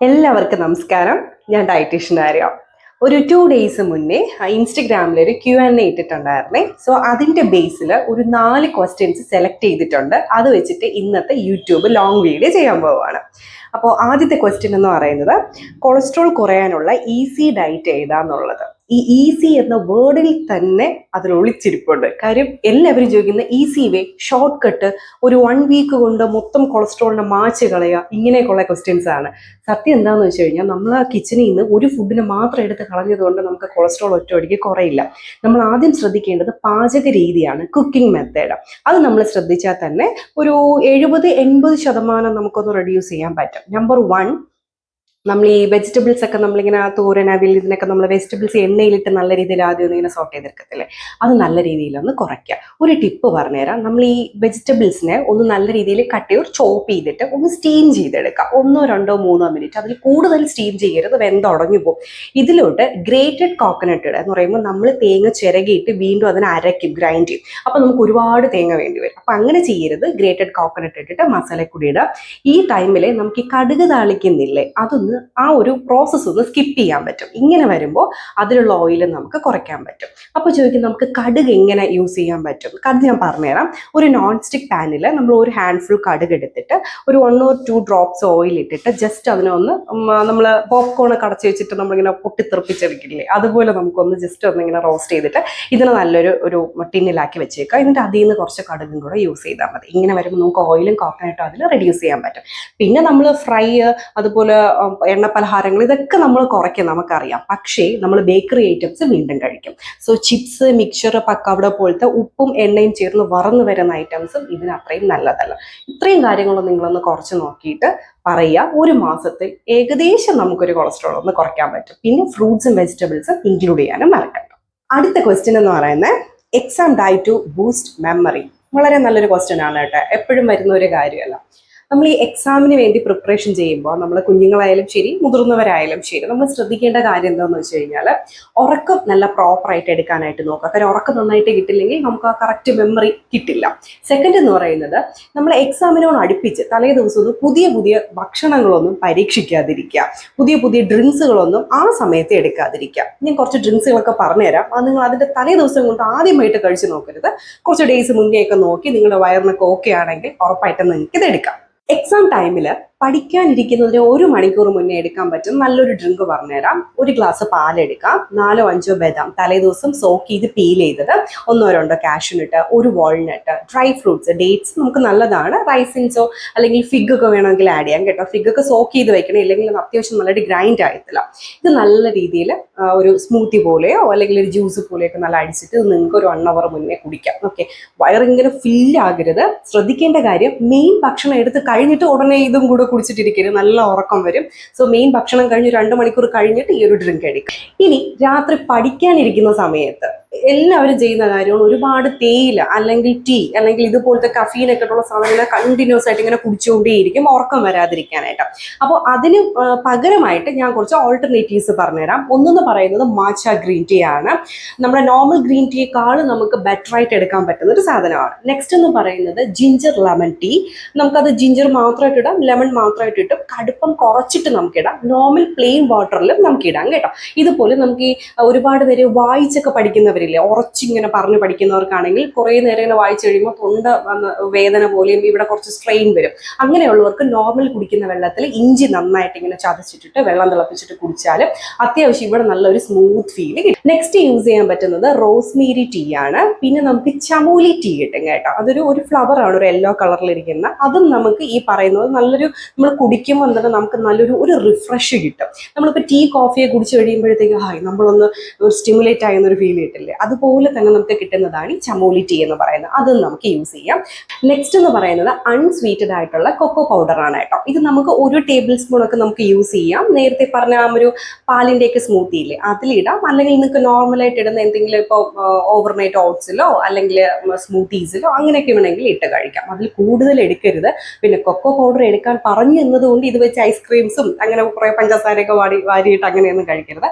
എല്ലാവർക്കും നമസ്കാരം. ഞാൻ ഡയറ്റീഷ്യൻ ആര്യ. ഒരു 2 days മുന്നേ ഇൻസ്റ്റഗ്രാമിൽ ഒരു Q&A ഇട്ടിട്ടുണ്ടായിരുന്നേ. സോ അതിൻ്റെ ബേസിൽ ഒരു 4 ക്വസ്റ്റ്യൻസ് സെലക്ട് ചെയ്തിട്ടുണ്ട്. അത് വെച്ചിട്ട് ഇന്നത്തെ യൂട്യൂബ് ലോങ് വീഡിയോ ചെയ്യാൻ പോവുകയാണ്. അപ്പോൾ ആദ്യത്തെ ക്വസ്റ്റ്യൻ എന്ന് പറയുന്നത്, കൊളസ്ട്രോൾ കുറയാനുള്ള ഈസി ഡയറ്റ് ഏതാന്നുള്ളത്. ഈ ഈസി എന്ന വേർഡിൽ തന്നെ അതിൽ ഒളിച്ചിരിപ്പുണ്ട്. കാര്യം എല്ലാവരും ചോദിക്കുന്ന ഈസി വേ, ഷോർട്ട് കട്ട്, ഒരു 1 വീക്ക് കൊണ്ട് മൊത്തം കൊളസ്ട്രോളിനെ മാച്ച് കളയുക, ഇങ്ങനെയൊക്കെയുള്ള ക്വസ്റ്റ്യൻസ് ആണ്. സത്യം എന്താണെന്ന് വെച്ച് കഴിഞ്ഞാൽ, നമ്മൾ ആ കിച്ചണിൽ നിന്ന് ഒരു ഫുഡിനെ മാത്രം എടുത്ത് കളഞ്ഞതുകൊണ്ട് നമുക്ക് കൊളസ്ട്രോൾ ഒറ്റയടിക്ക് കുറയില്ല. നമ്മൾ ആദ്യം ശ്രദ്ധിക്കേണ്ടത് പാചക രീതിയാണ്, കുക്കിംഗ് മെത്തേഡ്. അത് നമ്മൾ ശ്രദ്ധിച്ചാൽ തന്നെ ഒരു 70-80% നമുക്കൊന്ന് റെഡ്യൂസ് ചെയ്യാൻ പറ്റും. നമ്പർ 1, നമ്മൾ ഈ വെജിറ്റബിൾസ് ഒക്കെ നമ്മളിങ്ങനെ തോരൻ, അവിയൽ, ഇതിനൊക്കെ നമ്മൾ വെജിറ്റബിൾസ് എണ്ണയിലിട്ട് നല്ല രീതിയിൽ ആദ്യം ഒന്ന് ഇങ്ങനെ സോട്ട് ചെയ്തെടുക്കത്തില്ലേ, അത് നല്ല രീതിയിലൊന്ന് കുറയ്ക്കുക. ഒരു ടിപ്പ് പറഞ്ഞുതരാം. നമ്മൾ ഈ വെജിറ്റബിൾസിനെ ഒന്ന് നല്ല രീതിയിൽ കട്ട് ചെയ്ത് ചോപ്പ് ചെയ്തിട്ട് ഒന്ന് സ്റ്റീം ചെയ്തെടുക്കുക. 1-2-3 മിനിറ്റ്, അതിൽ കൂടുതൽ സ്റ്റീം ചെയ്യരുത്, വെന്തുടഞ്ഞു പോകും. ഇതിലോട്ട് ഗ്രേറ്റഡ് കോക്കനട്ട് ഇടുക എന്ന് പറയുമ്പോൾ നമ്മൾ തേങ്ങ ചിരകിയിട്ട് വീണ്ടും അതിനെ അരയ്ക്കും, ഗ്രൈൻഡ് ചെയ്യും. അപ്പോൾ നമുക്ക് ഒരുപാട് തേങ്ങ വേണ്ടി വരും. അപ്പോൾ അങ്ങനെ ചെയ്യരുത്. ഗ്രേറ്റഡ് കോക്കനട്ട് ഇട്ടിട്ട് മസാലക്കൂടി ഇടുക. ഈ ടൈമിൽ നമുക്ക് ഈ കടുക് താളിക്കുന്നില്ലേ, അതൊന്ന് ആ ഒരു പ്രോസസ്സ് ഒന്ന് സ്കിപ്പ് ചെയ്യാൻ പറ്റും. ഇങ്ങനെ വരുമ്പോൾ അതിലുള്ള ഓയിൽ നമുക്ക് കുറയ്ക്കാൻ പറ്റും. അപ്പോൾ ചോദിക്കും, നമുക്ക് കടുക് എങ്ങനെ യൂസ് ചെയ്യാൻ പറ്റും? കടുക് ഞാൻ പറഞ്ഞുതരാം. ഒരു നോൺ സ്റ്റിക്ക് പാനിൽ നമ്മൾ ഒരു ഹാൻഡ്ഫുൾ കടുക് എടുത്തിട്ട് ഒരു 1 or 2 ഡ്രോപ്സ് ഓയിൽ ഇട്ടിട്ട് ജസ്റ്റ് അതിനൊന്ന് നമ്മൾ പോപ്കോൺ ഒക്കെ അടച്ച് വെച്ചിട്ട് നമ്മളിങ്ങനെ പൊട്ടിത്തെറിപ്പിച്ചെടുക്കില്ലേ, അതുപോലെ നമുക്കൊന്ന് ജസ്റ്റ് ഒന്നിങ്ങനെ റോസ്റ്റ് ചെയ്തിട്ട് ഇതിനെ നല്ലൊരു ടിന്നിലാക്കി വെച്ചേക്കുക. എന്നിട്ട് അതിൽ നിന്ന് കുറച്ച് കടുകും കൂടെ യൂസ് ചെയ്താൽ മതി. ഇങ്ങനെ വരുമ്പോൾ നമുക്ക് ഓയിലും കോക്കനട്ടും അതിൽ റെഡ്യൂസ് ചെയ്യാൻ പറ്റും. പിന്നെ നമ്മൾ ഫ്രൈ, അതുപോലെ എണ്ണ പലഹാരങ്ങൾ, ഇതൊക്കെ നമ്മൾ കുറയ്ക്കും, നമുക്കറിയാം. പക്ഷേ നമ്മൾ ബേക്കറി ഐറ്റംസ് വീണ്ടും കഴിക്കും. സോ ചിപ്സ്, മിക്സർ, പക്കവട പോലത്തെ ഉപ്പും എണ്ണയും ചേർന്ന് വറന്നു വരുന്ന ഐറ്റംസും ഇതിന് അത്രയും നല്ലതല്ല. ഇത്രയും കാര്യങ്ങളും നിങ്ങളൊന്ന് കുറച്ച് നോക്കിയിട്ട് പറയുക. ഒരു മാസത്തിൽ ഏകദേശം നമുക്കൊരു കൊളസ്ട്രോൾ ഒന്ന് കുറയ്ക്കാൻ പറ്റും. പിന്നെ ഫ്രൂട്ട്സും വെജിറ്റബിൾസും ഇൻക്ലൂഡ് ചെയ്യാനും മറക്കണ്ട. അടുത്ത ക്വസ്റ്റ്യൻ എന്ന് പറയുന്നത്, exam diet to boost memory. വളരെ നല്ലൊരു ക്വസ്റ്റ്യൻ ആണ് കേട്ടോ, എപ്പോഴും വരുന്ന ഒരു കാര്യമല്ല. നമ്മൾ ഈ എക്സാമിന് വേണ്ടി പ്രിപ്പറേഷൻ ചെയ്യുമ്പോൾ, നമ്മൾ കുഞ്ഞുങ്ങളായാലും ശരി, മുതിർന്നവരായാലും ശരി, നമ്മൾ ശ്രദ്ധിക്കേണ്ട കാര്യം എന്താണെന്ന് വെച്ച് കഴിഞ്ഞാൽ, ഉറക്കം നല്ല പ്രോപ്പറായിട്ട് എടുക്കാനായിട്ട് നോക്കുക. കാരണം ഉറക്കം നന്നായിട്ട് കിട്ടില്ലെങ്കിൽ നമുക്ക് ആ കറക്റ്റ് മെമ്മറി കിട്ടില്ല. സെക്കൻഡ് എന്ന് പറയുന്നത്, നമ്മൾ എക്സാമിനോട് അടുപ്പിച്ച് തലേ ദിവസമൊന്നും പുതിയ പുതിയ ഭക്ഷണങ്ങളൊന്നും പരീക്ഷിക്കാതിരിക്കുക. പുതിയ പുതിയ ഡ്രിങ്ക്സുകളൊന്നും ആ സമയത്ത് എടുക്കാതിരിക്കുക. ഞാൻ കുറച്ച് ഡ്രിങ്ക്സുകളൊക്കെ പറഞ്ഞുതരാം. അത് നിങ്ങൾ അതിൻ്റെ തലേ ദിവസം കൊണ്ട് ആദ്യമായിട്ട് കഴിച്ച് നോക്കരുത്. കുറച്ച് ഡേയ്സ് മുന്നേ ഒക്കെ നോക്കി നിങ്ങളുടെ വയറിനൊക്കെ ഓക്കെ ആണെങ്കിൽ ഉറപ്പായിട്ടും നിങ്ങൾക്ക് ഇത് എടുക്കാം. എക്സാം ടൈമിൽ പഠിക്കാനിരിക്കുന്നതിന് 1 മണിക്കൂർ മുന്നേ എടുക്കാൻ പറ്റും നല്ലൊരു ഡ്രിങ്ക് പറഞ്ഞുതരാം. ഒരു ഗ്ലാസ് പാലെടുക്കാം, 4-5 ബദാം തലേ ദിവസം സോക്ക് ചെയ്ത് പീൽ ചെയ്തത്, 1-2 കാഷ്യൂനട്ട്, ഒരു വാൾനട്ട്, ഡ്രൈ ഫ്രൂട്ട്സ്, ഡേറ്റ്സ് നമുക്ക് നല്ലതാണ്. റൈസിൻസോ അല്ലെങ്കിൽ ഫിഗ് ഒക്കെ വേണമെങ്കിൽ ആഡ് ചെയ്യാം കേട്ടോ. ഫിഗ് ഒക്കെ സോക്ക് ചെയ്ത് വെക്കണം, ഇല്ലെങ്കിൽ അത് അത്യാവശ്യം നല്ലൊരു ഗ്രൈൻഡ് ആയിട്ടില്ല. ഇത് നല്ല രീതിയിൽ ഒരു സ്മൂത്തി പോലെയോ അല്ലെങ്കിൽ ഒരു ജ്യൂസ് പോലെയൊക്കെ നല്ല അടിച്ചിട്ട് നിങ്ങൾക്ക് ഒരു 1 hour മുന്നേ കുടിക്കാം. ഓക്കെ, വയറിങ്ങനെ ഫില്ലാകരുത്. ശ്രദ്ധിക്കേണ്ട കാര്യം, മെയിൻ ഭക്ഷണം എടുത്ത് കഴിഞ്ഞിട്ട് ഉടനെ ഇതും കൂടെ കുടിച്ചിട്ടിരിക്കരുത്, നല്ല ഉറക്കം വരും. സോ മെയിൻ ഭക്ഷണം കഴിഞ്ഞ് 2 മണിക്കൂർ കഴിഞ്ഞിട്ട് ഈ ഒരു ഡ്രിങ്ക് എടുക്കുക. ഇനി രാത്രി പഠിക്കാനിരിക്കുന്ന സമയത്ത് എല്ലാവരും ചെയ്യുന്ന കാര്യമാണ്, ഒരുപാട് തേയില അല്ലെങ്കിൽ ടീ അല്ലെങ്കിൽ ഇതുപോലത്തെ കഫീനൊക്കെ ഉള്ള സാധനങ്ങൾ കണ്ടിന്യൂസ് ആയിട്ട് ഇങ്ങനെ കുടിച്ചുകൊണ്ടേയിരിക്കും ഉറക്കം വരാതിരിക്കാനായിട്ട്. അപ്പോൾ അതിന് പകരമായിട്ട് ഞാൻ കുറച്ച് ഓൾട്ടർനേറ്റീവ്സ് പറഞ്ഞുതരാം. ഒന്നെന്ന് പറയുന്നത് മാച്ച ഗ്രീൻ ടീ ആണ്. നമ്മുടെ നോർമൽ ഗ്രീൻ ടീയേക്കാൾ നമുക്ക് ബെറ്റർ ആയിട്ട് എടുക്കാൻ പറ്റുന്ന ഒരു സാധനമാണ്. നെക്സ്റ്റ് എന്ന് പറയുന്നത് ജിഞ്ചർ ലെമൺ ടീ. നമുക്കത് ജിഞ്ചർ മാത്രമായിട്ട് ഇടാം, ലെമൺ മാത്രമായിട്ട് ഇട്ടും, കടുപ്പം കുറച്ചിട്ട് നമുക്കിടാം. നോർമൽ പ്ലെയിൻ വാട്ടറിലും നമുക്കിടാം കേട്ടോ. ഇതുപോലെ നമുക്ക് ഈ ഒരുപാട് പേര് വായിച്ചൊക്കെ പഠിക്കുന്നവരില്ലേ, ഉറച്ചിങ്ങനെ പറഞ്ഞു പഠിക്കുന്നവർക്കാണെങ്കിൽ കുറേ നേരം ഇങ്ങനെ വായിച്ചു കഴിയുമ്പോൾ തൊണ്ട വേദന പോലെയും ഇവിടെ കുറച്ച് സ്ട്രെയിൻ വരും. അങ്ങനെയുള്ളവർക്ക് നോർമൽ കുടിക്കുന്ന വെള്ളത്തിൽ ഇഞ്ചി നന്നായിട്ട് ഇങ്ങനെ ചതച്ചിട്ടിട്ട് വെള്ളം തിളപ്പിച്ചിട്ട് കുടിച്ചാൽ അത്യാവശ്യം ഇവിടെ നല്ലൊരു സ്മൂത്ത് ഫീൽ കിട്ടും. നെക്സ്റ്റ് യൂസ് ചെയ്യാൻ പറ്റുന്നത് റോസ്മേരി ടീ ആണ്. പിന്നെ നമുക്ക് ചമോലി ടീ കിട്ടും കേട്ടോ. അതൊരു ഫ്ലവർ ആണ്, ഒരു യെല്ലോ കളറിലിരിക്കുന്ന. അതും നമുക്ക് ഈ പറയുന്നത് നല്ലൊരു, നമ്മൾ കുടിക്കുമ്പോൾ എന്താണ് നമുക്ക് നല്ലൊരു റിഫ്രഷ് കിട്ടും. നമ്മളിപ്പോൾ ടീ കോഫിയെ കുടിച്ച് കഴിയുമ്പോഴത്തേക്ക് നമ്മളൊന്ന് സ്റ്റിമുലേറ്റ് ആയെന്നൊരു ഫീൽ കിട്ടില്ലേ, അതുപോലെ തന്നെ നമുക്ക് കിട്ടുന്നതാണ് ഈ ചമോലി ടീ എന്ന് പറയുന്നത്. അതും നമുക്ക് യൂസ് ചെയ്യാം. നെക്സ്റ്റ് എന്ന് പറയുന്നത് അൺസ്വീറ്റഡ് ആയിട്ടുള്ള കൊക്കോ പൗഡർ ആണ് കേട്ടോ. ഇത് നമുക്ക് 1 ടേബിൾ സ്പൂൺ ഒക്കെ നമുക്ക് യൂസ് ചെയ്യാം. നേരത്തെ പറഞ്ഞ ആ ഒരു പാലിൻ്റെയൊക്കെ സ്മൂത്തി ഇല്ലേ, അതിലിടാം. അല്ലെങ്കിൽ നിങ്ങൾക്ക് നോർമലായിട്ട് ഇടുന്ന എന്തെങ്കിലും ഇപ്പോൾ ഓവർനൈറ്റ് ഓട്സിലോ അല്ലെങ്കിൽ സ്മൂത്തീസിലോ അങ്ങനെയൊക്കെ വേണമെങ്കിൽ ഇട്ട് കഴിക്കാം. അതിൽ കൂടുതൽ എടുക്കരുത്. പിന്നെ കൊക്കോ പൗഡർ എടുക്കാൻ പറഞ്ഞു എന്നതുകൊണ്ട് ഇത് വെച്ച് ഐസ്ക്രീംസും അങ്ങനെ കുറേ പഞ്ചസാരയൊക്കെ വാരിയിട്ട് അങ്ങനെയൊന്നും കഴിക്കരുത്.